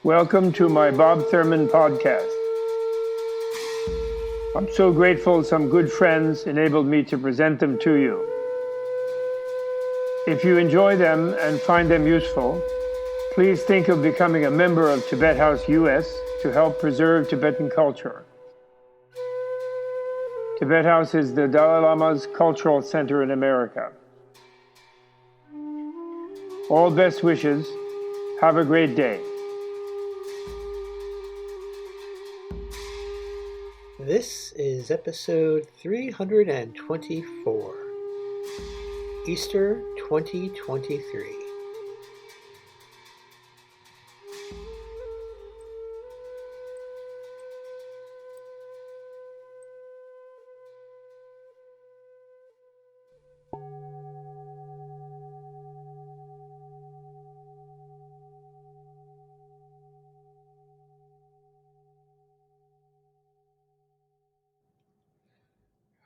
Welcome to my Bob Thurman podcast. I'm so grateful some good friends enabled me to present them to you. If you enjoy them and find them useful, please think of becoming a member of Tibet House US to help preserve Tibetan culture. Tibet House is the Dalai Lama's cultural center in America. All best wishes. Have a great day. This is episode 324, Easter 2023.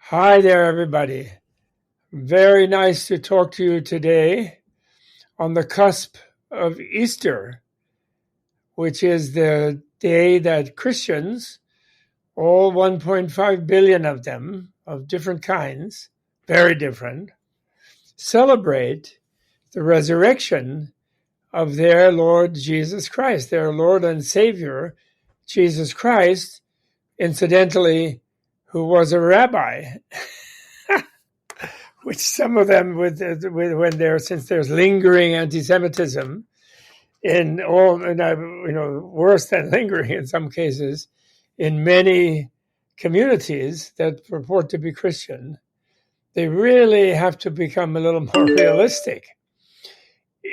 Hi there, everybody. Very nice to talk to you today on the cusp of Easter, which is the day that Christians, all 1.5 billion of them, of different kinds, very different, celebrate the resurrection of their Lord Jesus Christ, their Lord and Savior, Jesus Christ, incidentally, who was a rabbi, which some of them, since there's lingering anti-Semitism in all, worse than lingering in some cases, in many communities that purport to be Christian, they really have to become a little more realistic.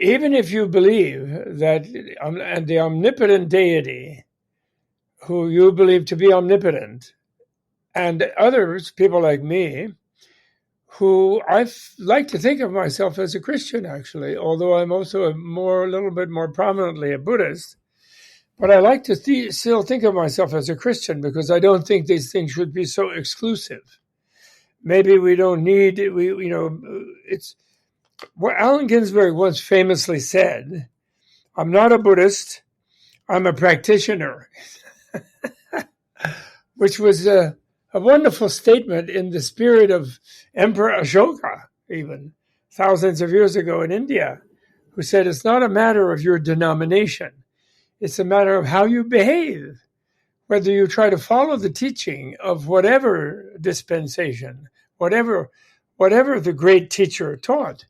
Even if you believe that and the omnipotent deity, who you believe to be omnipotent, and others, people like me, who I like to think of myself as a Christian, actually, although I'm also a little bit more prominently a Buddhist. But I like to still think of myself as a Christian because I don't think these things should be so exclusive. Maybe we don't need, it's what Allen Ginsberg once famously said, "I'm not a Buddhist, I'm a practitioner," which was a wonderful statement in the spirit of Emperor Ashoka, even thousands of years ago in India, who said it's not a matter of your denomination. It's a matter of how you behave, whether you try to follow the teaching of whatever dispensation, whatever the great teacher taught.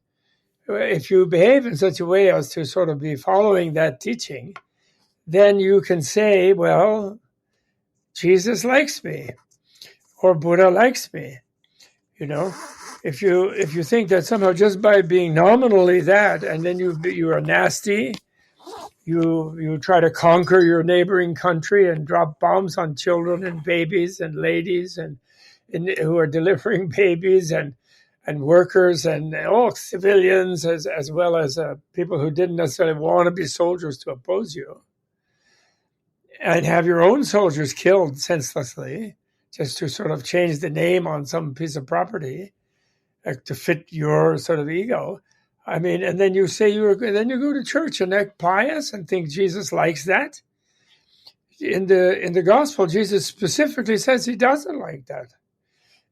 If you behave in such a way as to sort of be following that teaching, then you can say, well, Jesus likes me, or Buddha likes me. If you think that somehow just by being nominally that, and then you are nasty, you try to conquer your neighboring country and drop bombs on children and babies and ladies and who are delivering babies and workers and all civilians as well as people who didn't necessarily want to be soldiers to oppose you, and have your own soldiers killed senselessly, just to sort of change the name on some piece of property to fit your sort of ego. I mean, and then you say then you go to church and act pious and think Jesus likes that. In the gospel, Jesus specifically says he doesn't like that.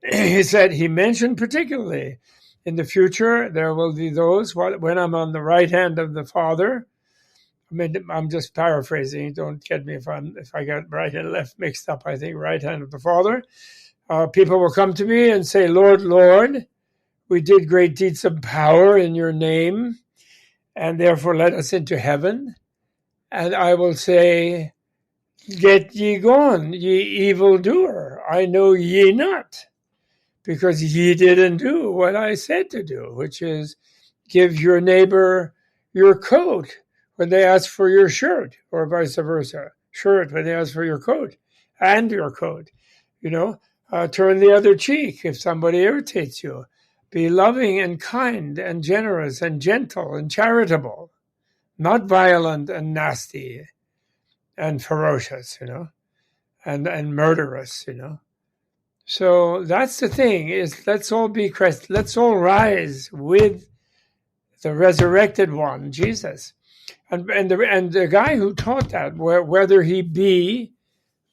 He mentioned particularly, in the future, there will be those, when I'm on the right hand of the Father. I mean, I'm just paraphrasing. Don't get me if I got right and left mixed up. I think right hand of the Father. People will come to me and say, "Lord, Lord, we did great deeds of power in your name, and therefore let us into heaven." And I will say, "Get ye gone, ye evildoer. I know ye not, because ye didn't do what I said to do, which is give your neighbor your coat when they ask for your shirt, or vice versa, shirt when they ask for your coat, and your coat. Turn the other cheek if somebody irritates you. Be loving and kind and generous and gentle and charitable, not violent and nasty and ferocious, and murderous, So that's the thing, is let's all be Christ. Let's all rise with the resurrected one, Jesus. And the guy who taught that, whether he be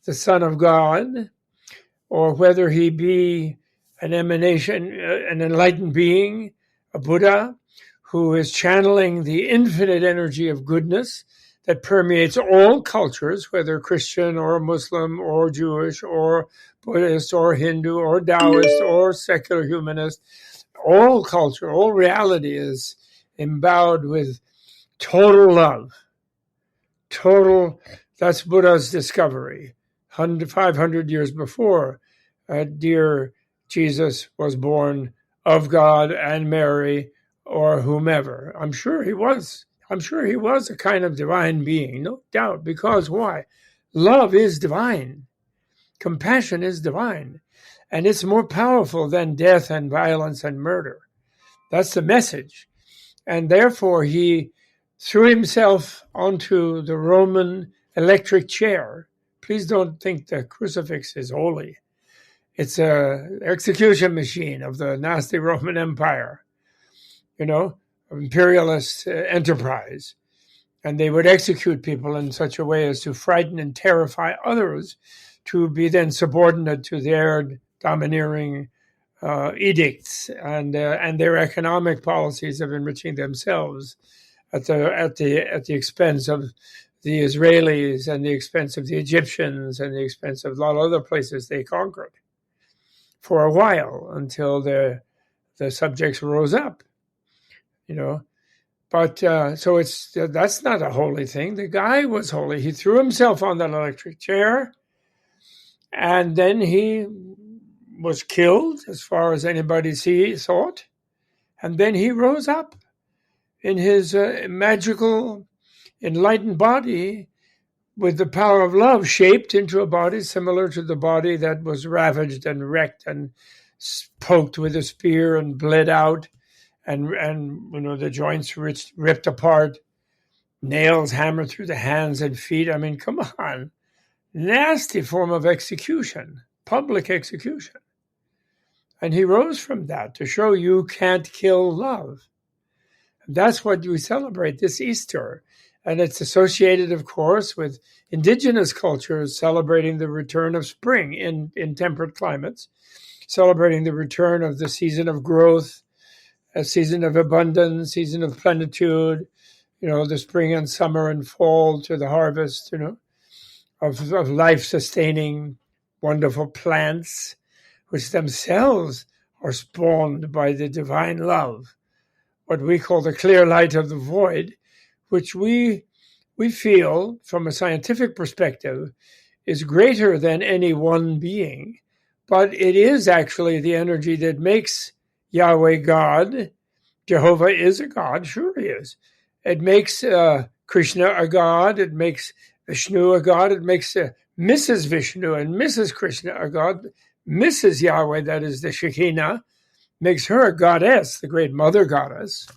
the Son of God or whether he be an emanation, an enlightened being, a Buddha, who is channeling the infinite energy of goodness that permeates all cultures, whether Christian or Muslim or Jewish or Buddhist or Hindu or Taoist or secular humanist, all culture, all reality is endowed with total love. Total, that's Buddha's discovery. 500 years before, dear Jesus was born of God and Mary or whomever. I'm sure he was a kind of divine being, no doubt. Because why? Love is divine. Compassion is divine. And it's more powerful than death and violence and murder. That's the message. And therefore, he threw himself onto the Roman electric chair. Please don't think the crucifix is holy. It's an execution machine of the nasty Roman Empire, imperialist enterprise. And they would execute people in such a way as to frighten and terrify others to be then subordinate to their domineering edicts and their economic policies of enriching themselves at the expense of the Israelis and the expense of the Egyptians and the expense of a lot of other places they conquered for a while until the subjects rose up, But so that's not a holy thing. The guy was holy. He threw himself on that electric chair, and then he was killed, as far as anybody thought, and then he rose up in his magical, enlightened body with the power of love shaped into a body similar to the body that was ravaged and wrecked and poked with a spear and bled out and the joints ripped apart, nails hammered through the hands and feet. I mean, come on. Nasty form of execution, public execution. And he rose from that to show you can't kill love. That's what we celebrate this Easter. And it's associated, of course, with indigenous cultures celebrating the return of spring in temperate climates, celebrating the return of the season of growth, a season of abundance, season of plenitude, the spring and summer and fall to the harvest, of life-sustaining, wonderful plants, which themselves are spawned by the divine love, what we call the clear light of the void, which we feel, from a scientific perspective, is greater than any one being. But it is actually the energy that makes Yahweh God. Jehovah is a God, sure he is. It makes Krishna a God. It makes Vishnu a God. It makes Mrs. Vishnu and Mrs. Krishna a God. Mrs. Yahweh, that is the Shekinah, makes her a goddess, the great mother goddess,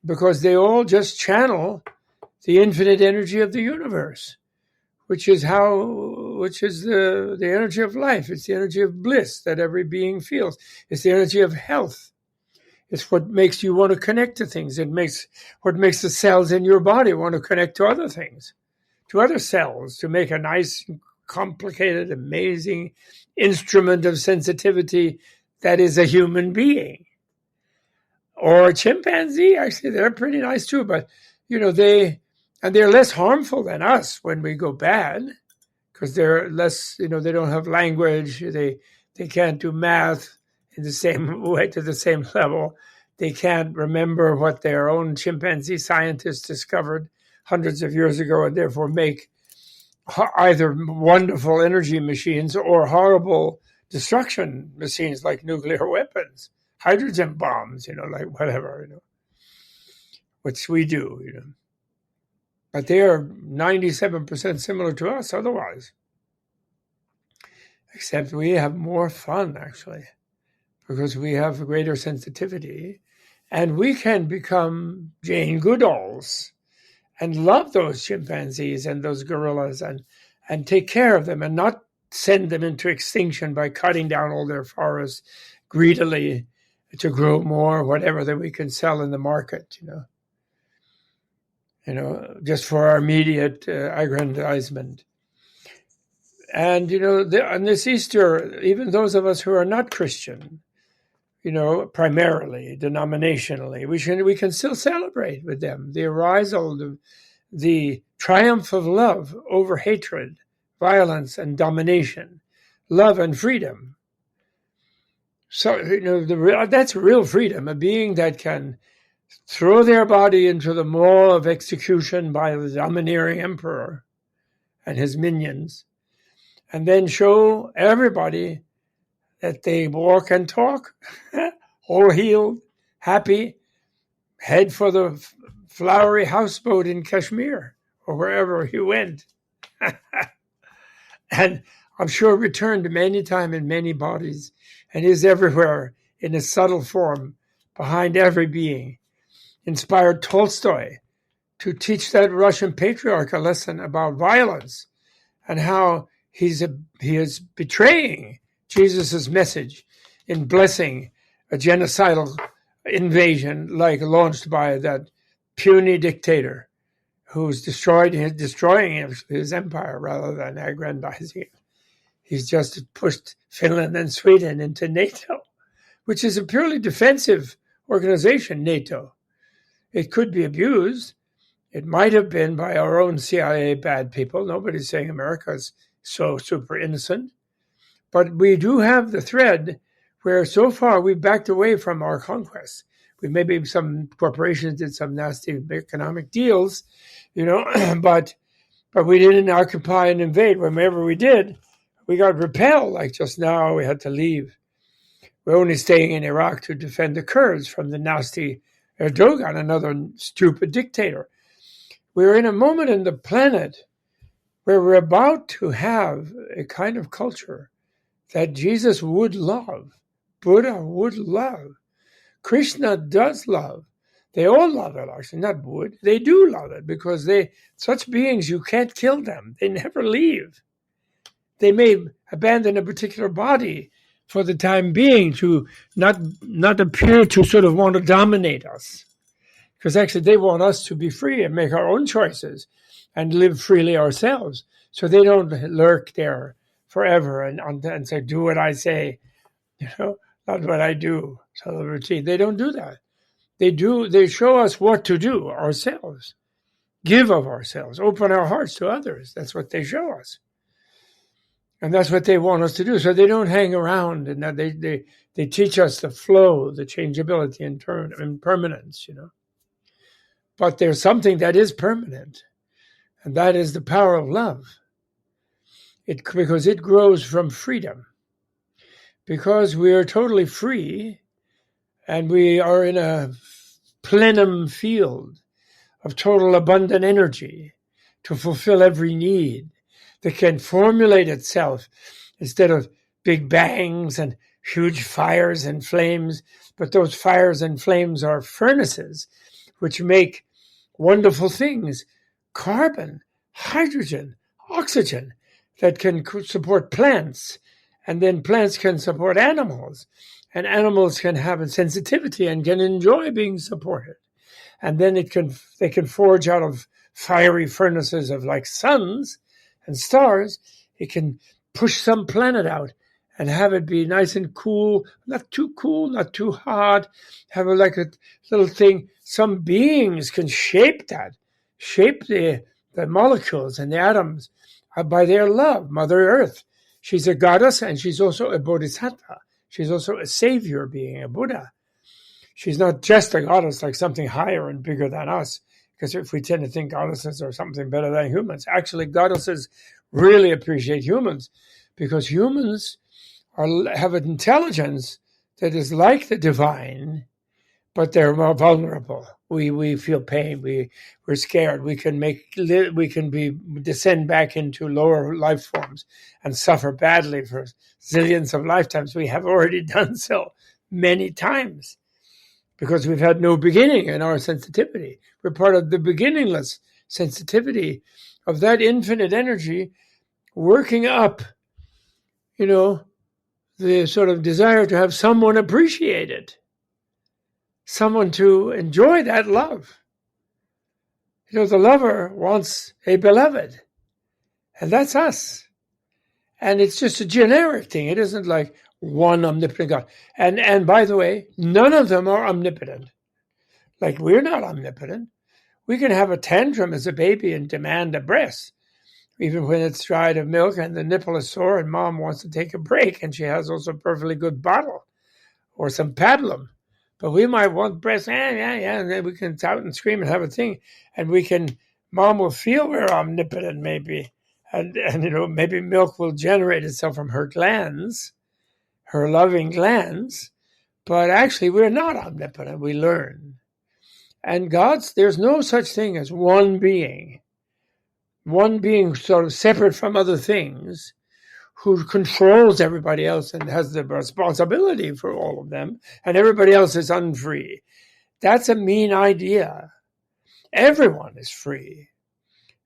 because they all just channel the infinite energy of the universe, which is the energy of life. It's the energy of bliss that every being feels. It's the energy of health. It's what makes you want to connect to things. What makes the cells in your body want to connect to other things, to other cells, to make a nice, complicated, amazing instrument of sensitivity that is a human being. Or a chimpanzee, actually, they're pretty nice too, but they're less harmful than us when we go bad, because they're less, they don't have language, they can't do math in the same way to the same level. They can't remember what their own chimpanzee scientists discovered hundreds of years ago, and therefore make either wonderful energy machines or horrible destruction machines like nuclear weapons, hydrogen bombs, like whatever, which we do, But they are 97% similar to us otherwise. Except we have more fun, actually, because we have greater sensitivity, and we can become Jane Goodalls and love those chimpanzees and those gorillas and take care of them and not send them into extinction by cutting down all their forests greedily to grow more, whatever that we can sell in the market, just for our immediate aggrandizement. And, on this Easter, even those of us who are not Christian, primarily, denominationally, we can still celebrate with them the arisal, the triumph of love over hatred, violence, and domination, love and freedom. So, that's real freedom, a being that can throw their body into the maw of execution by the domineering emperor and his minions, and then show everybody that they walk and talk, whole healed, happy, head for the flowery houseboat in Kashmir or wherever he went. And I'm sure returned many times in many bodies and is everywhere in a subtle form behind every being. Inspired Tolstoy to teach that Russian patriarch a lesson about violence and how he is betraying Jesus' message in blessing a genocidal invasion like launched by that puny dictator who's destroying his empire rather than aggrandizing it. He's just pushed Finland and Sweden into NATO, which is a purely defensive organization, NATO. It could be abused. It might have been by our own CIA bad people. Nobody's saying America's so super innocent. But we do have the thread where so far we've backed away from our conquests. Maybe some corporations did some nasty economic deals, but we didn't occupy and invade. Whenever we did, we got repelled. Like just now, we had to leave. We're only staying in Iraq to defend the Kurds from the nasty Erdogan, another stupid dictator. We're in a moment in the planet where we're about to have a kind of culture that Jesus would love, Buddha would love, Krishna does love. They all love it, actually, not would. They do love it because such beings, you can't kill them. They never leave. They may abandon a particular body for the time being to not appear to sort of want to dominate us. Because actually they want us to be free and make our own choices and live freely ourselves. So they don't lurk there forever and say, do what I say, not what I do. Celebratory. They don't do that. They show us what to do ourselves, give of ourselves, open our hearts to others. That's what they show us. And that's what they want us to do. So they don't hang around, and they teach us the flow, the changeability and permanence, But there's something that is permanent, and that is the power of love. Because it grows from freedom. Because we are totally free, and we are in a plenum field of total abundant energy to fulfill every need that can formulate itself instead of big bangs and huge fires and flames. But those fires and flames are furnaces which make wonderful things, carbon, hydrogen, oxygen, that can support plants, and then plants can support animals, and animals can have a sensitivity and can enjoy being supported. And then they can forge out of fiery furnaces of like suns and stars. It can push some planet out and have it be nice and cool, not too hot, have like a little thing. Some beings can shape the molecules and the atoms by their love. Mother Earth, she's a goddess and she's also a bodhisattva. She's also a savior being, a Buddha. She's not just a goddess like something higher and bigger than us, because if we tend to think goddesses are something better than humans, actually goddesses really appreciate humans because humans have an intelligence that is like the divine, but they're more vulnerable. We feel pain. We're scared. We can descend back into lower life forms and suffer badly for zillions of lifetimes. We have already done so many times because we've had no beginning in our sensitivity. We're part of the beginningless sensitivity of that infinite energy working up, the sort of desire to have someone appreciate it. Someone to enjoy that love. The lover wants a beloved, and that's us. And it's just a generic thing. It isn't like one omnipotent God. And by the way, none of them are omnipotent. Like, we're not omnipotent. We can have a tantrum as a baby and demand a breast, even when it's dried of milk and the nipple is sore and mom wants to take a break and she has also a perfectly good bottle or some pablum. But we might want breast, and then we can shout and scream and have a thing. And mom will feel we're omnipotent maybe. And maybe milk will generate itself from her glands, her loving glands. But actually, we're not omnipotent. We learn. And there's no such thing as one being sort of separate from other things, who controls everybody else and has the responsibility for all of them, and everybody else is unfree. That's a mean idea. Everyone is free.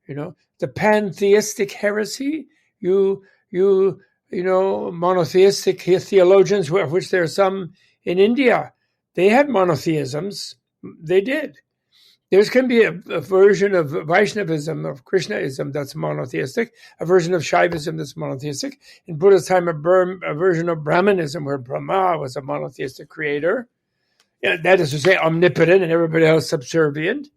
The pantheistic heresy, monotheistic theologians, of which there are some in India, they had monotheisms. They did. There can be a version of Vaishnavism, of Krishnaism, that's monotheistic, a version of Shaivism that's monotheistic. In Buddha's time, a version of Brahmanism, where Brahma was a monotheistic creator. That is to say, omnipotent and everybody else subservient.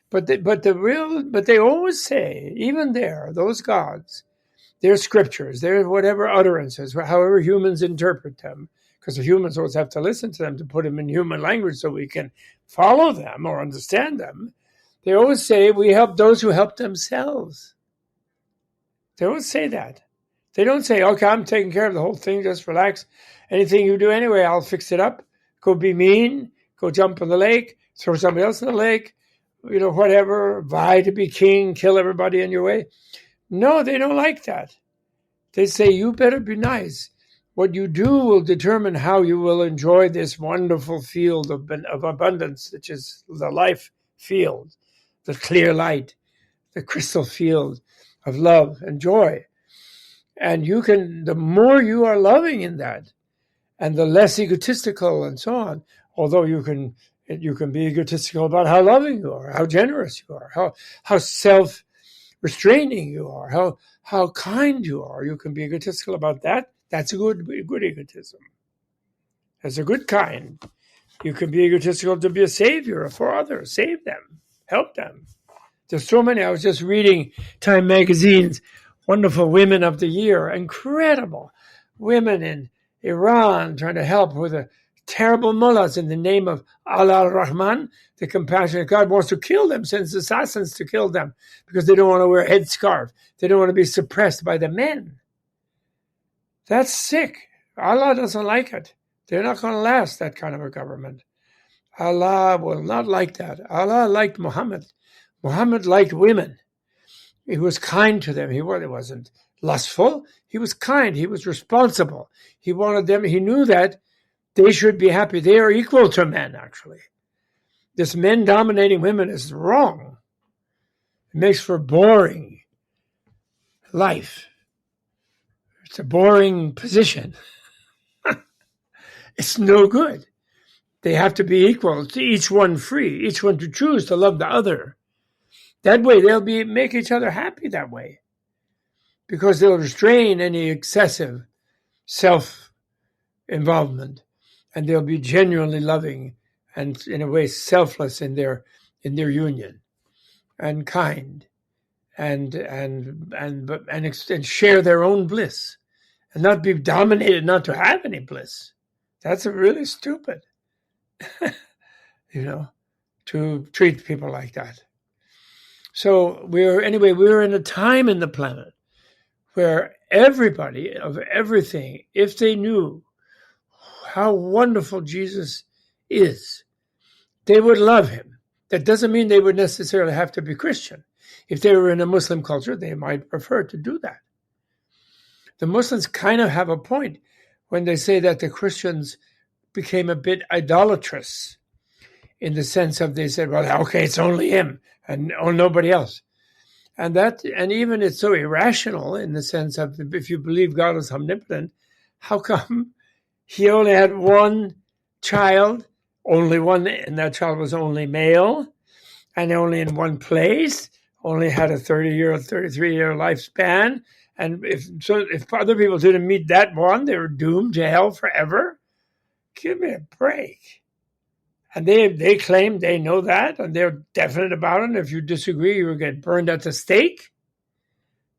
But they always say, even those gods, their scriptures, their whatever utterances, however humans interpret them, because the humans always have to listen to them to put them in human language so we can follow them or understand them. They always say, we help those who help themselves. They always say that. They don't say, okay, I'm taking care of the whole thing, just relax. Anything you do anyway, I'll fix it up. Go be mean, go jump in the lake, throw somebody else in the lake, whatever, vie to be king, kill everybody in your way. No, they don't like that. They say, you better be nice. What you do will determine how you will enjoy this wonderful field of abundance, which is the life field, the clear light, the crystal field of love and joy. And the more you are loving in that, and the less egotistical and so on, although you can be egotistical about how loving you are, how generous you are, how self-restraining you are, how kind you are. You can be egotistical about that. That's a good egotism. That's a good kind. You can be egotistical to be a savior for others. Save them. Help them. There's so many. I was just reading Time Magazine's Wonderful Women of the Year. Incredible women in Iran trying to help with the terrible mullahs in the name of Allah Rahman, the compassionate God, wants to kill them, sends assassins to kill them because they don't want to wear a headscarf. They don't want to be suppressed by the men. That's sick. Allah doesn't like it. They're not going to last, that kind of a government. Allah will not like that. Allah liked Muhammad. Muhammad liked women. He was kind to them. He wasn't lustful. He was kind. He was responsible. He wanted them. He knew that they should be happy. They are equal to men, actually. This men dominating women is wrong. It makes for boring life. It's a boring position. It's no good. They have to be equal, to each one free, each one to choose to love the other. That way they'll make each other happy that way, because they'll restrain any excessive self-involvement, and they'll be genuinely loving and, in a way, selfless in their union, and kind, and share their own bliss, and not be dominated not to have any bliss. That's really stupid, to treat people like that. So we're in a time in the planet where everybody of everything, if they knew how wonderful Jesus is, they would love him. That doesn't mean they would necessarily have to be Christian. If they were in a Muslim culture, they might prefer to do that. The Muslims kind of have a point when they say that the Christians became a bit idolatrous, in the sense of, they said, well, okay, it's only him and nobody else. And even it's so irrational, in the sense of, if you believe God is omnipotent, how come he only had one child, only one, and that child was only male, and only in one place, only had a 30-year or 33-year lifespan. And if other people didn't meet that one, they were doomed to hell forever. Give me a break. And they claim they know that, and they're definite about it. And if you disagree, you will get burned at the stake.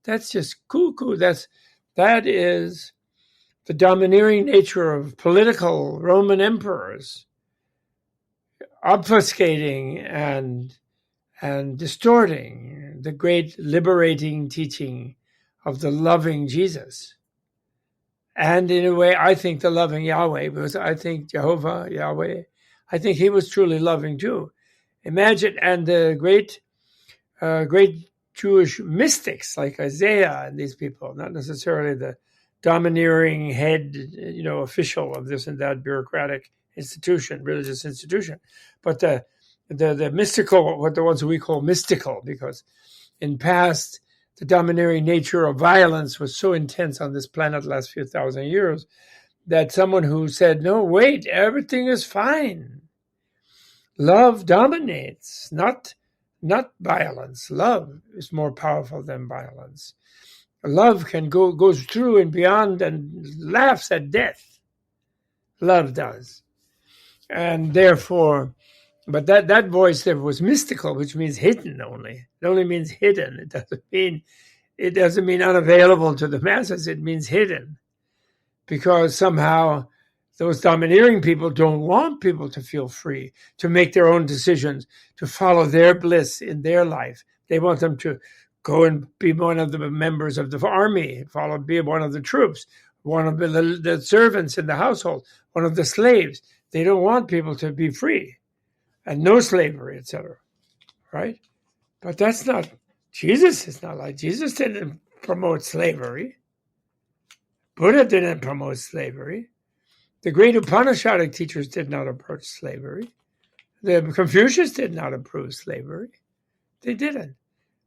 That's just cuckoo. That is the domineering nature of political Roman emperors, obfuscating and distorting the great liberating teaching of the loving Jesus. And in a way, I think the loving Yahweh, because I think Jehovah, Yahweh, I think he was truly loving too. Imagine, and the great Jewish mystics like Isaiah and these people, not necessarily the domineering head, official of this and that bureaucratic institution, religious institution, but the mystical, what the ones who we call mystical, because in past, the domineering nature of violence was so intense on this planet the last few thousand years that someone who said, no, wait, everything is fine. Love dominates, not violence. Love is more powerful than violence. Love goes through and beyond and laughs at death. Love does. And therefore, but that voice there was mystical, which means hidden only. It only means hidden. It doesn't mean unavailable to the masses. It means hidden. Because somehow those domineering people don't want people to feel free, to make their own decisions, to follow their bliss in their life. They want them to go and be one of the members of the army, be one of the troops, one of the servants in the household, one of the slaves. They don't want people to be free and no slavery, etc. Right? But that's not, Jesus is not like, Jesus didn't promote slavery. Buddha didn't promote slavery. The great Upanishadic teachers did not approach slavery. The Confucius did not approve slavery. They didn't.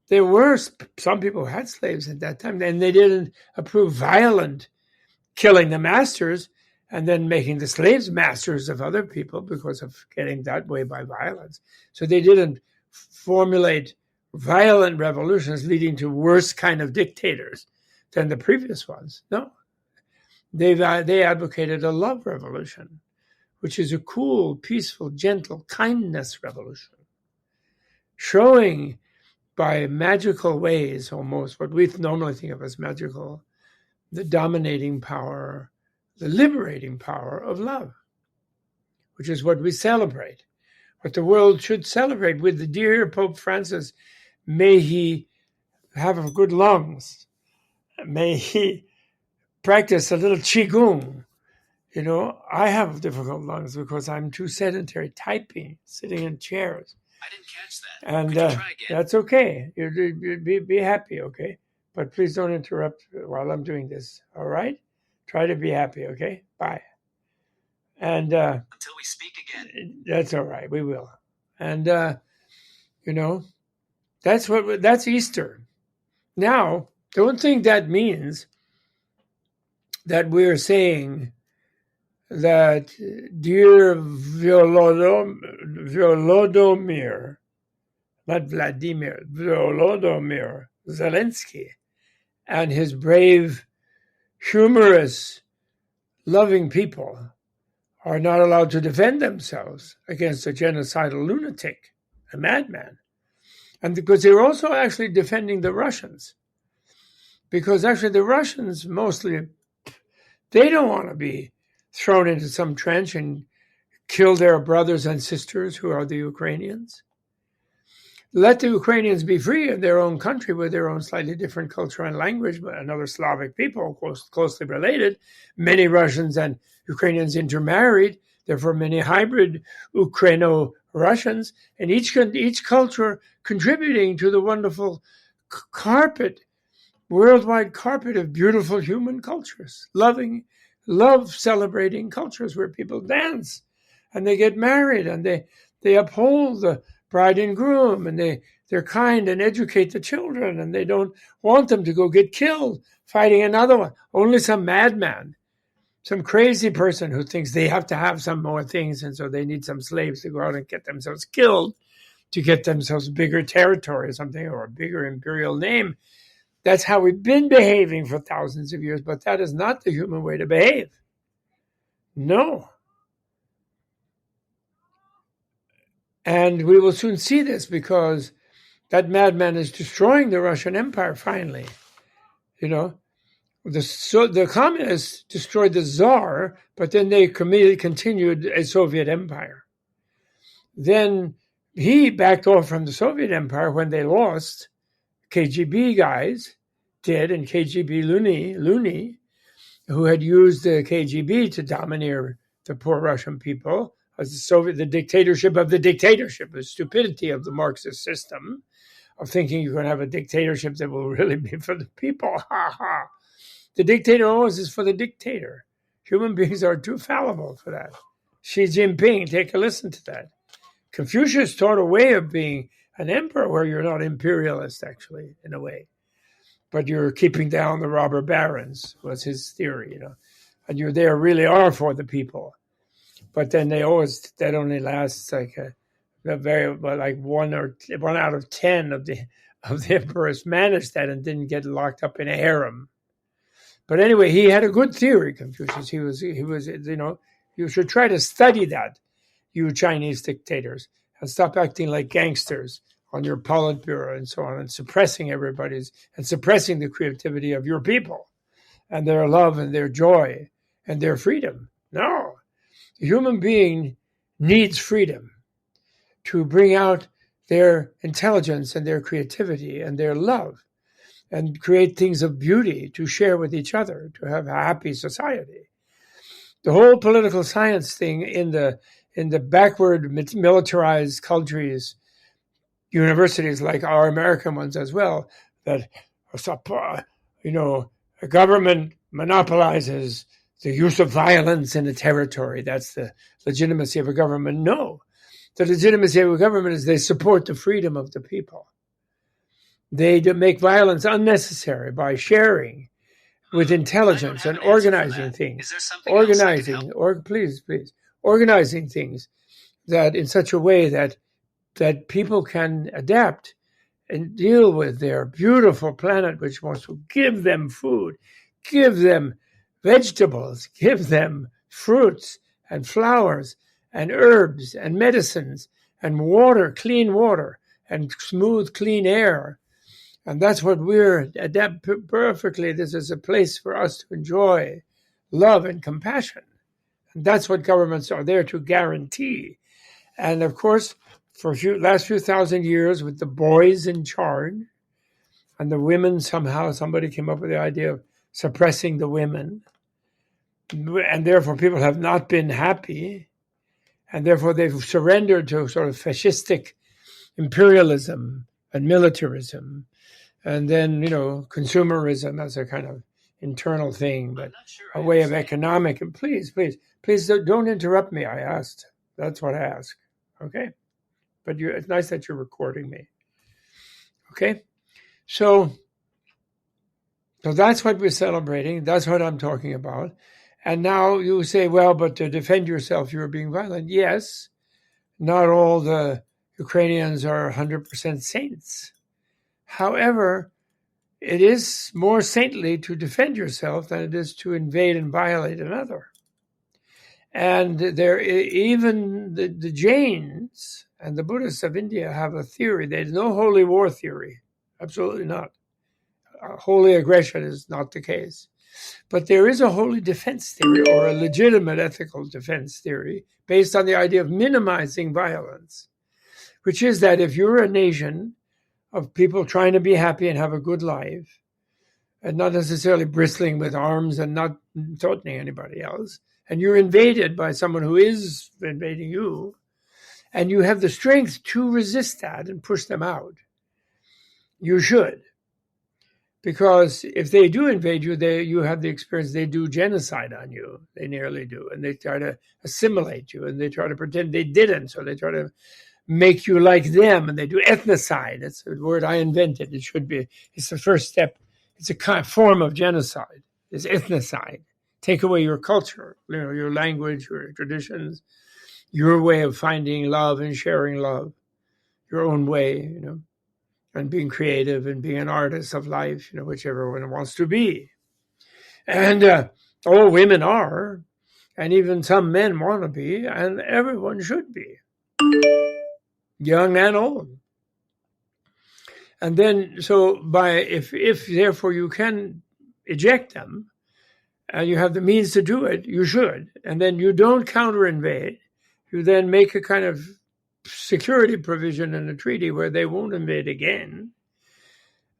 There were some people who had slaves at that time, and they didn't approve violent killing the masters and then making the slaves masters of other people because of getting that way by violence. So they didn't formulate violent revolutions leading to worse kind of dictators than the previous ones. No. They advocated a love revolution, which is a cool, peaceful, gentle kindness revolution, showing by magical ways, almost what we normally think of as magical, the dominating power, the liberating power of love, which is what we celebrate, what the world should celebrate with the dear Pope Francis. May he have good lungs. May he practice a little qigong. I have difficult lungs because I'm too sedentary, typing, sitting in chairs. I didn't catch that. And Could you try again? that's okay. You be happy, okay? But please don't interrupt while I'm doing this, all right? Try to be happy, okay? Bye. And Until we speak again. That's all right. We will. And that's Easter. Now, don't think that means that we're saying that dear Volodymyr, not Vladimir, Volodymyr Zelensky and his brave, humorous, loving people are not allowed to defend themselves against a genocidal lunatic, a madman. And because they're also actually defending the Russians. Because actually the Russians mostly, they don't want to be thrown into some trench and kill their brothers and sisters who are the Ukrainians. Let the Ukrainians be free in their own country with their own slightly different culture and language, but another Slavic people, closely related. Many Russians and Ukrainians intermarried, therefore many hybrid Ukraino-Russians, and each culture contributing to the wonderful worldwide carpet of beautiful human cultures, love-celebrating cultures where people dance and they get married and they uphold the bride and groom and they're kind and educate the children and they don't want them to go get killed fighting another one. Only some madman, some crazy person who thinks they have to have some more things and so they need some slaves to go out and get themselves killed. to get themselves bigger territory or something, or a bigger imperial name. That's how we've been behaving for thousands of years, but that is not the human way to behave. No. And we will soon see this, because that madman is destroying the Russian Empire finally. The communists destroyed the Tsar, but then they continued a Soviet empire. Then he backed off from the Soviet empire when they lost. KGB guys did, and KGB loony, who had used the KGB to domineer the poor Russian people, as the dictatorship of the dictatorship, the stupidity of the Marxist system of thinking you're going to have a dictatorship that will really be for the people. Ha ha. The dictator always is for the dictator. Human beings are too fallible for that. Xi Jinping, take a listen to that. Confucius taught a way of being an emperor where you're not imperialist, actually, in a way. But you're keeping down the robber barons, was his theory, And you're there really are for the people. But then that only lasts like one out of 10 of the emperors managed that and didn't get locked up in a harem. But anyway, he had a good theory, Confucius. He was, you should try to study that, you Chinese dictators, and stop acting like gangsters on your Politburo and so on, and suppressing suppressing the creativity of your people and their love and their joy and their freedom. No, the human being needs freedom to bring out their intelligence and their creativity and their love, and create things of beauty to share with each other, to have a happy society. The whole political science thing in the backward militarized countries, universities like our American ones as well, that a government monopolizes the use of violence in a territory. That's the legitimacy of a government. No, the legitimacy of a government is they support the freedom of the people. They make violence unnecessary by sharing with intelligence and organizing things. Organizing things that in such a way that people can adapt and deal with their beautiful planet, which wants to give them food, give them vegetables, give them fruits and flowers and herbs and medicines and water, clean water and smooth, clean air. And that's what we're adapt perfectly. This is a place for us to enjoy love and compassion. And that's what governments are there to guarantee. And of course, for last few thousand years, with the boys in charge and the women, somebody came up with the idea of suppressing the women. And therefore, people have not been happy. And therefore, they've surrendered to sort of fascistic imperialism and militarism. And then, consumerism as a kind of internal thing, but a way of economic. And please don't interrupt me. I asked. That's what I asked. Okay? But it's nice that you're recording me. Okay? So that's what we're celebrating. That's what I'm talking about. And now you say, well, but to defend yourself, you're being violent. Yes, not all the Ukrainians are 100% saints. However, it is more saintly to defend yourself than it is to invade and violate another. And even the Jains and the Buddhists of India have a theory. There's no holy war theory. Absolutely not. Holy aggression is not the case. But there is a holy defense theory, or a legitimate ethical defense theory, based on the idea of minimizing violence, which is that if you're a nation of people trying to be happy and have a good life, and not necessarily bristling with arms and not threatening anybody else, and you're invaded by someone who is invading you, and you have the strength to resist that and push them out, you should. Because if they do invade you, you have the experience they do genocide on you. They nearly do. And they try to assimilate you, and they try to pretend they didn't. So they try to make you like them, and they do ethnocide. It's a word I invented. It's the first step. It's a kind of form of genocide. It's ethnocide. Take away your culture, your language, your traditions, your way of finding love and sharing love. your own way, and being creative and being an artist of life, which everyone wants to be. And all women are, and even some men want to be, and everyone should be, young and old. And then, so if therefore you can eject them, and you have the means to do it, you should. And then you don't counter-invade. You then make a kind of security provision in a treaty where they won't invade again,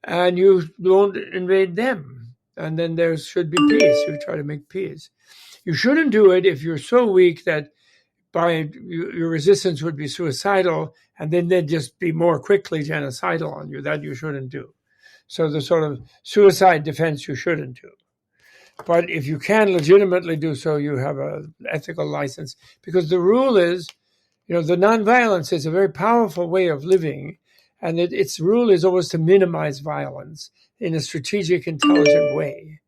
and you don't invade them. And then there should be peace. You try to make peace. You shouldn't do it if you're so weak that your resistance would be suicidal, and then they'd just be more quickly genocidal on you. That you shouldn't do. So the sort of suicide defense you shouldn't do. But if you can legitimately do so, you have an ethical license. Because the rule is, the nonviolence is a very powerful way of living, and its rule is always to minimize violence in a strategic, intelligent way.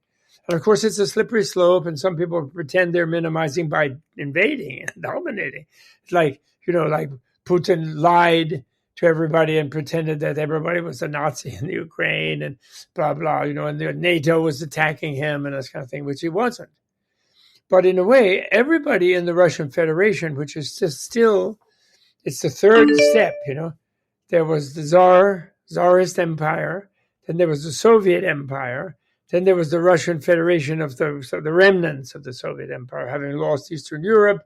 And of course, it's a slippery slope, and some people pretend they're minimizing by invading and dominating. It's like Putin lied to everybody and pretended that everybody was a Nazi in the Ukraine and blah, blah, and the NATO was attacking him and this kind of thing, which he wasn't. But in a way, everybody in the Russian Federation, which is still, it's the third step, there was the Tsarist Empire, then there was the Soviet Empire, then there was the Russian Federation of the remnants of the Soviet Empire, having lost Eastern Europe,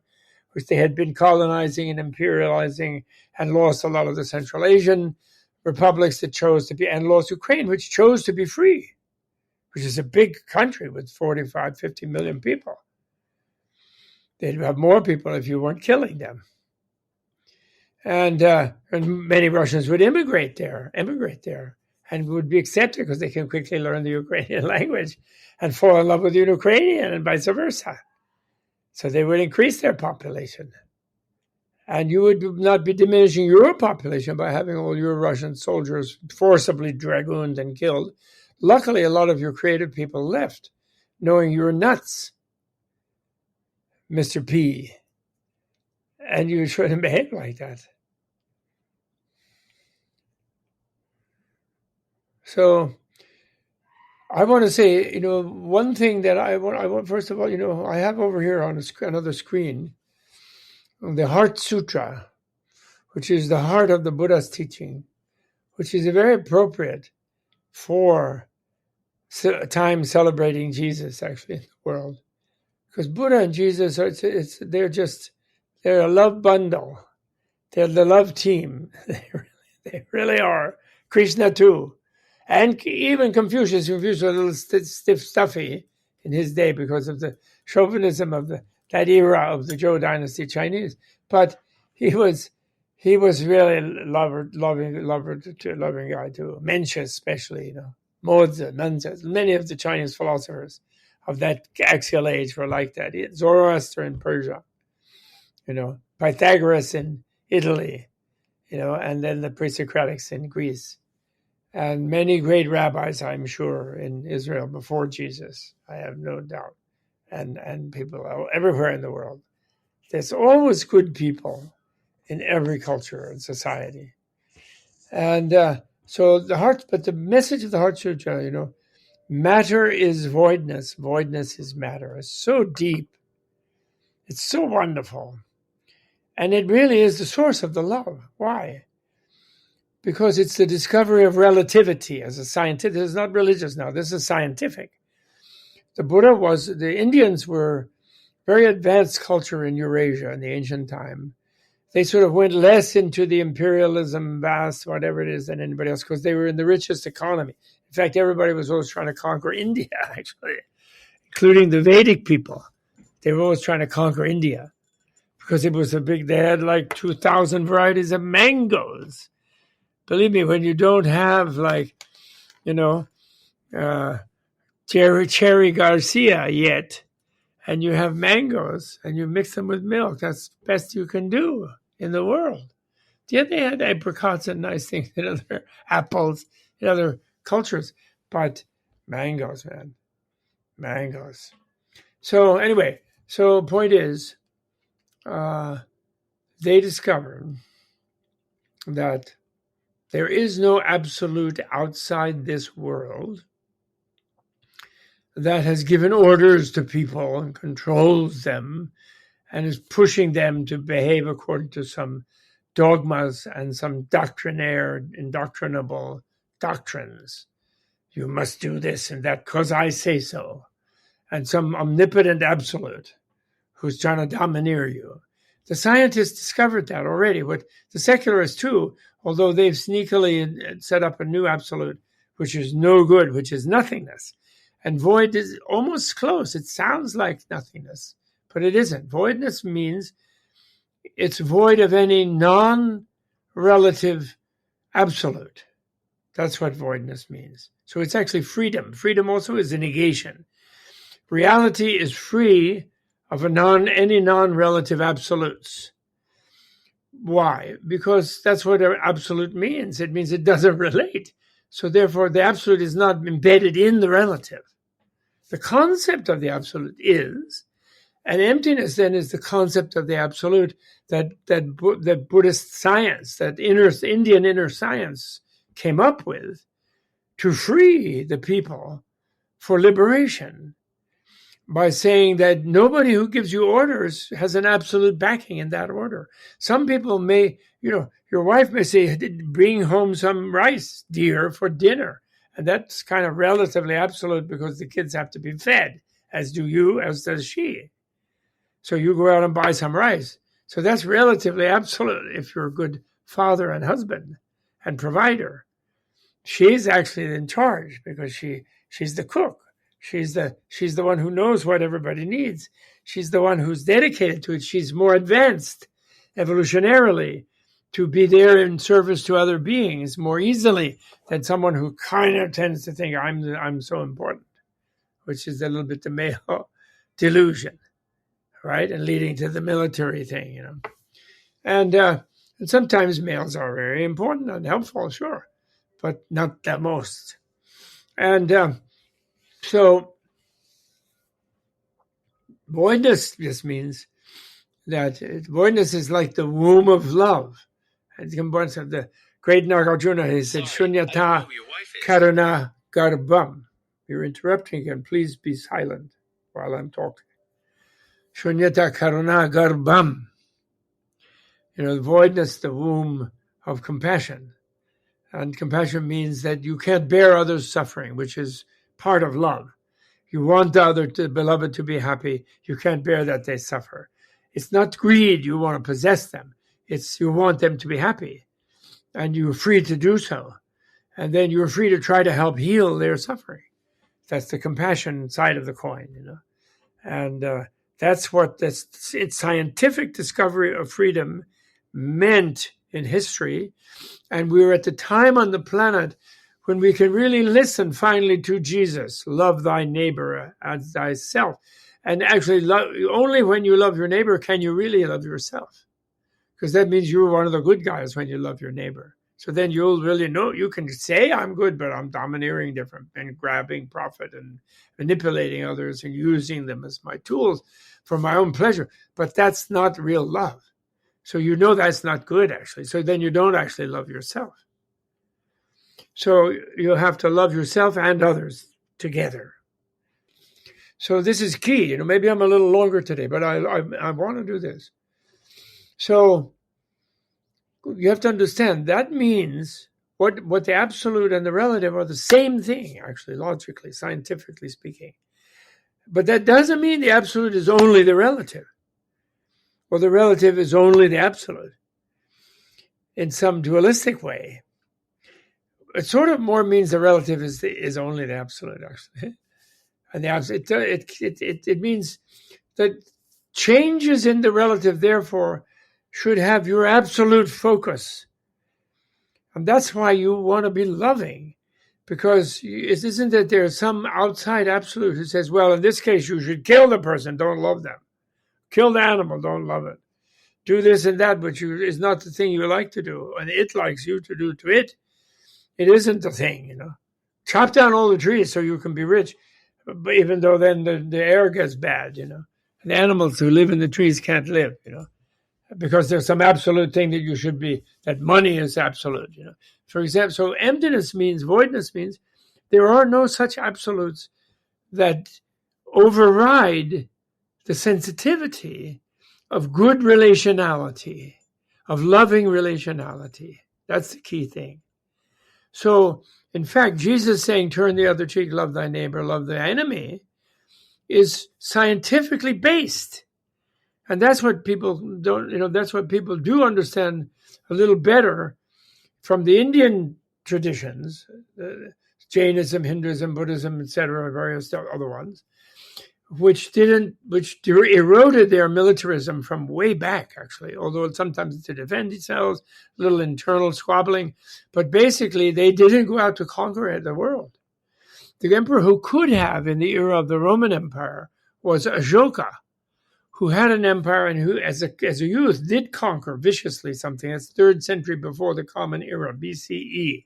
which they had been colonizing and imperializing, and lost a lot of the Central Asian republics that chose to be, and lost Ukraine, which chose to be free, which is a big country with 45, 50 million people. They'd have more people if you weren't killing them. And many Russians would immigrate there, and would be accepted because they can quickly learn the Ukrainian language and fall in love with the Ukrainian and vice versa. So they would increase their population. And you would not be diminishing your population by having all your Russian soldiers forcibly dragooned and killed. Luckily, a lot of your creative people left, knowing you're nuts, Mr. P. And you shouldn't behave like that. So I want to say, one thing that I want first of all, I have over here on another screen the Heart Sutra, which is the heart of the Buddha's teaching, which is very appropriate for time celebrating Jesus actually in the world. Because Buddha and Jesus, they're a love bundle. They're the love team. They really are. Krishna too. And even Confucius was a little stiff stuffy in his day because of the chauvinism of that era of the Zhou dynasty Chinese. But he was really loving guy too. Mencius especially, Mozi, Mencius, many of the Chinese philosophers of that axial age were like that. Zoroaster in Persia, Pythagoras in Italy, and then the pre-Socratics in Greece. And many great rabbis, I'm sure, in Israel before Jesus, I have no doubt, and people everywhere in the world. There's always good people in every culture and society. And so but the message of the Heart Sutra, matter is voidness, voidness is matter. It's so deep. It's so wonderful. And it really is the source of the love. Why? Because it's the discovery of relativity as a scientific. This is not religious now. This is scientific. The Indians were very advanced culture in Eurasia in the ancient time. They sort of went less into the imperialism, vast, whatever it is, than anybody else because they were in the richest economy. In fact, everybody was always trying to conquer India, actually, including the Vedic people. They were always trying to conquer India because it was they had like 2,000 varieties of mangoes. Believe me, when you don't have Cherry Garcia yet, and you have mangoes and you mix them with milk, that's the best you can do in the world. Yeah, they had apricots and nice things in other apples in other cultures, but mangoes, man, mangoes. So anyway, point is, they discovered that There is no absolute outside this world that has given orders to people and controls them and is pushing them to behave according to some dogmas and some indoctrinable doctrines. You must do this and that because I say so. And some omnipotent absolute who's trying to domineer you. The scientists discovered that already. What the secularists too, although they've sneakily set up a new absolute, which is no good, which is nothingness. And void is almost close. It sounds like nothingness, but it isn't. Voidness means it's void of any non-relative absolute. That's what voidness means. So it's actually freedom. Freedom also is a negation. Reality is free of any non-relative absolutes. Why? Because that's what an absolute means. It means it doesn't relate. So therefore, the absolute is not embedded in the relative. The concept of the absolute is, and emptiness then is the concept of the absolute that Buddhist science, that Indian inner science came up with to free the people for liberation by saying that nobody who gives you orders has an absolute backing in that order. Some people may, your wife may say, bring home some rice, dear, for dinner. And that's kind of relatively absolute because the kids have to be fed, as do you, as does she. So you go out and buy some rice. So that's relatively absolute if you're a good father and husband and provider. She's actually in charge because she's the cook. She's the one who knows what everybody needs. She's the one who's dedicated to it. She's more advanced evolutionarily to be there in service to other beings more easily than someone who kind of tends to think I'm so important, which is a little bit the male delusion, right? And leading to the military thing, And sometimes males are very important and helpful, sure, but not the most. And so voidness just means that voidness is like the womb of love. And the great Nagarjuna, he said, Shunyata Karuna Garbham. You're interrupting again. Please be silent while I'm talking. Shunyata Karuna Garbham. The voidness, the womb of compassion. And compassion means that you can't bear others' suffering, which is part of love. You want the beloved to be happy. You can't bear that they suffer. It's not greed. You want to possess them. It's you want them to be happy. And you're free to do so. And then you're free to try to help heal their suffering. That's the compassion side of the coin, And that's what it's scientific discovery of freedom meant in history. And we're at the time on the planet when we can really listen finally to Jesus. Love thy neighbor as thyself. And actually, only when you love your neighbor can you really love yourself. Because that means you're one of the good guys when you love your neighbor. So then you'll really know. You can say I'm good, but I'm domineering different and grabbing profit and manipulating others and using them as my tools for my own pleasure. But that's not real love. So that's not good, actually. So then you don't actually love yourself. So you have to love yourself and others together. So this is key. Maybe I'm a little longer today, but I want to do this. So you have to understand that means what the absolute and the relative are the same thing, actually, logically, scientifically speaking. But that doesn't mean the absolute is only the relative, or the relative is only the absolute in some dualistic way. It sort of more means the relative is only the absolute, actually. And the absolute, it means that changes in the relative, therefore, should have your absolute focus. And that's why you want to be loving. Because it isn't that there's some outside absolute who says, well, in this case, you should kill the person, don't love them. Kill the animal, don't love it. Do this and that, which is not the thing you like to do. And it likes you to do to it. It isn't the thing, Chop down all the trees so you can be rich. But even though then the air gets bad, And the animals who live in the trees can't live, because there's some absolute thing that you should be, that money is absolute, For example, so emptiness means, voidness means, there are no such absolutes that override the sensitivity of good relationality, of loving relationality. That's the key thing. So, in fact, Jesus saying, turn the other cheek, love thy neighbor, love thy enemy, is scientifically based. And that's what people don't, that's what people do understand a little better from the Indian traditions, Jainism, Hinduism, Buddhism, etc., various other ones, which eroded their militarism from way back, actually, although sometimes to defend themselves, a little internal squabbling. But basically, they didn't go out to conquer the world. The emperor who could have in the era of the Roman Empire was Ashoka, who had an empire and who, as a youth, did conquer viciously something. That's 3rd century before the Common Era, BCE,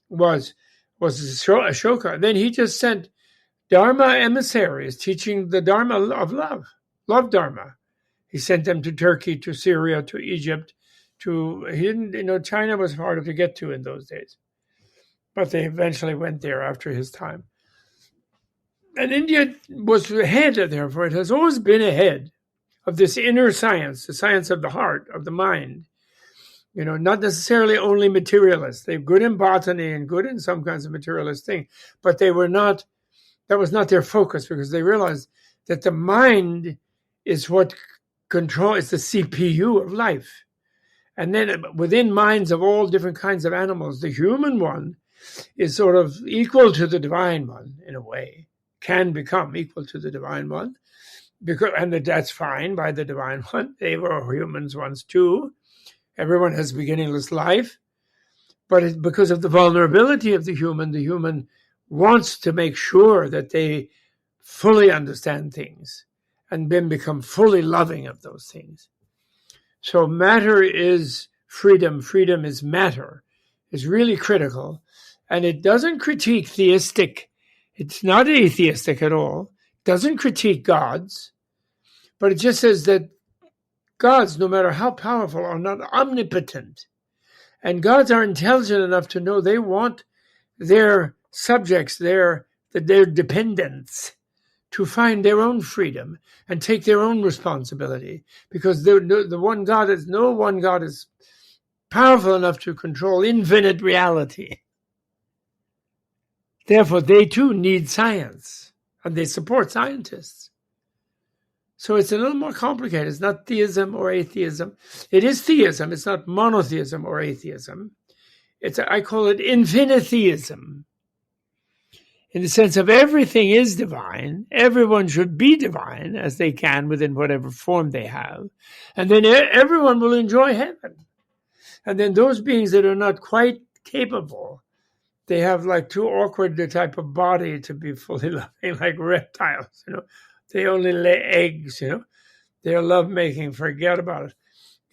was Ashoka. Then he just sent Dharma emissaries teaching the Dharma of love Dharma. He sent them to Turkey, to Syria, to Egypt, China was harder to get to in those days. But they eventually went there after his time. And India was ahead, therefore, it has always been ahead of this inner science, the science of the heart, of the mind. Not necessarily only materialists. They're good in botany and good in some kinds of materialist thing, but that was not their focus, because they realized that the mind is what is the CPU of life. And then within minds of all different kinds of animals, the human one is sort of equal to the divine one in a way, can become equal to the divine one, and that's fine by the divine one. They were humans once too. Everyone has beginningless life, but because of the vulnerability of the human wants to make sure that they fully understand things and then become fully loving of those things. So matter is freedom. Freedom is matter. It's really critical. And it doesn't critique theistic. It's not atheistic at all. It doesn't critique gods. But it just says that gods, no matter how powerful, are not omnipotent. And gods are intelligent enough to know they want their subjects, their dependents, to find their own freedom and take their own responsibility. Because no one God is powerful enough to control infinite reality. Therefore, they too need science, and they support scientists. So it's a little more complicated. It's not theism or atheism. It is theism. It's not monotheism or atheism. I call it infinitheism. In the sense of everything is divine. Everyone should be divine as they can within whatever form they have. And then everyone will enjoy heaven. And then those beings that are not quite capable, they have like too awkward the type of body to be fully loving, like reptiles, They only lay eggs, Their lovemaking, forget about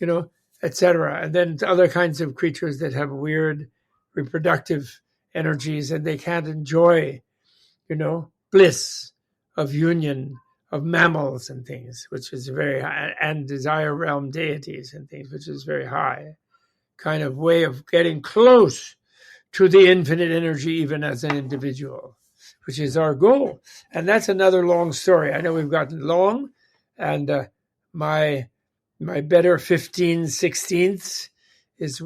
it, etc. And then other kinds of creatures that have weird reproductive energies and they can't enjoy, bliss of union of mammals and things, which is very high, and desire realm deities and things, which is very high kind of way of getting close to the infinite energy, even as an individual, which is our goal. And that's another long story. I know we've gotten long, and my better 16th is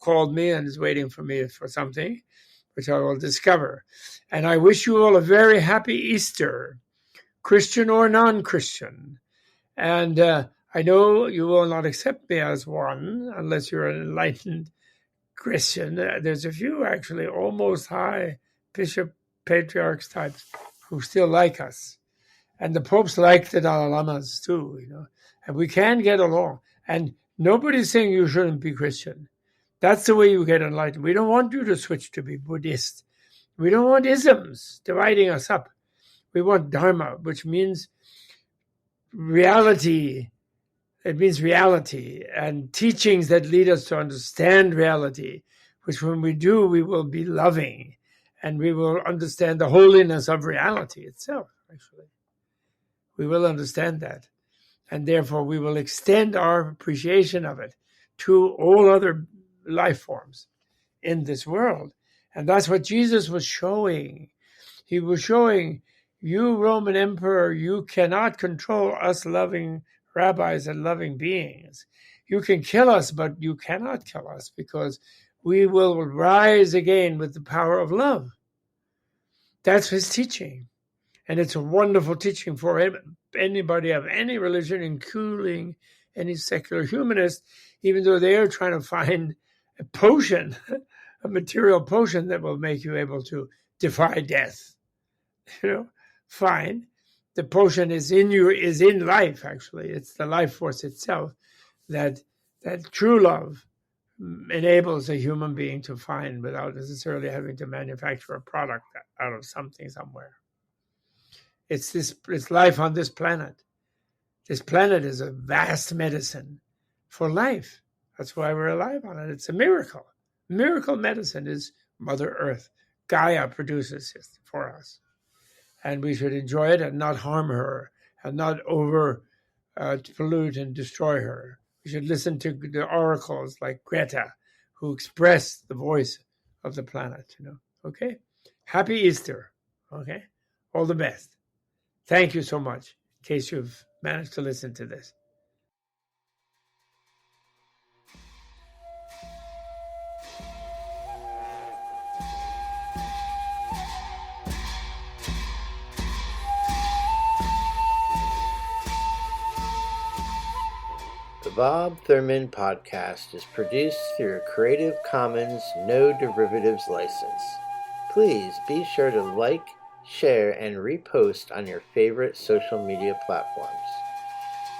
called me and is waiting for me for something, which I will discover. And I wish you all a very happy Easter, Christian or non-Christian. And I know you will not accept me as one unless you're an enlightened Christian. There's a few actually almost high bishop patriarchs types who still like us. And the popes like the Dalai Lamas too, and we can get along. And nobody's saying you shouldn't be Christian. That's the way you get enlightened. We don't want you to switch to be Buddhist. We don't want isms dividing us up. We want Dharma, which means reality. It means reality and teachings that lead us to understand reality, which when we do, we will be loving and we will understand the holiness of reality itself, actually. We will understand that. And therefore, we will extend our appreciation of it to all other life forms in this world. And that's what Jesus was showing. He was showing, you, Roman Emperor, you cannot control us loving rabbis and loving beings. You can kill us, but you cannot kill us, because we will rise again with the power of love. That's his teaching. And it's a wonderful teaching for anybody of any religion, including any secular humanist, even though they are trying to find a potion, a material potion that will make you able to defy death. Fine. The potion is in you, is in life, actually. It's the life force itself that true love enables a human being to find without necessarily having to manufacture a product out of something somewhere. It's life on this planet. This planet is a vast medicine for life. That's why we're alive on it. It's a miracle. Miracle medicine is Mother Earth. Gaia produces it for us. And we should enjoy it and not harm her and not over pollute and destroy her. We should listen to the oracles like Greta, who express the voice of the planet. Okay? Happy Easter. Okay? All the best. Thank you so much, in case you've managed to listen to this. The Bob Thurman podcast is produced through a Creative Commons No Derivatives license. Please be sure to like, share, and repost on your favorite social media platforms.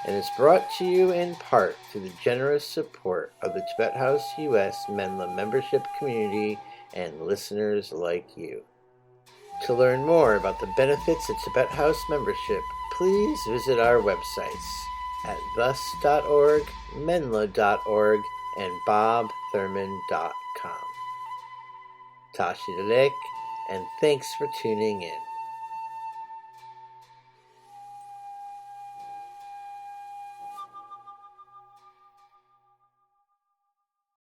And it's brought to you in part through the generous support of the Tibet House US Menla membership community and listeners like you. To learn more about the benefits of Tibet House membership, please visit our websites at thus.org, menla.org, and bobthurman.com. Tashi Delek, and thanks for tuning in.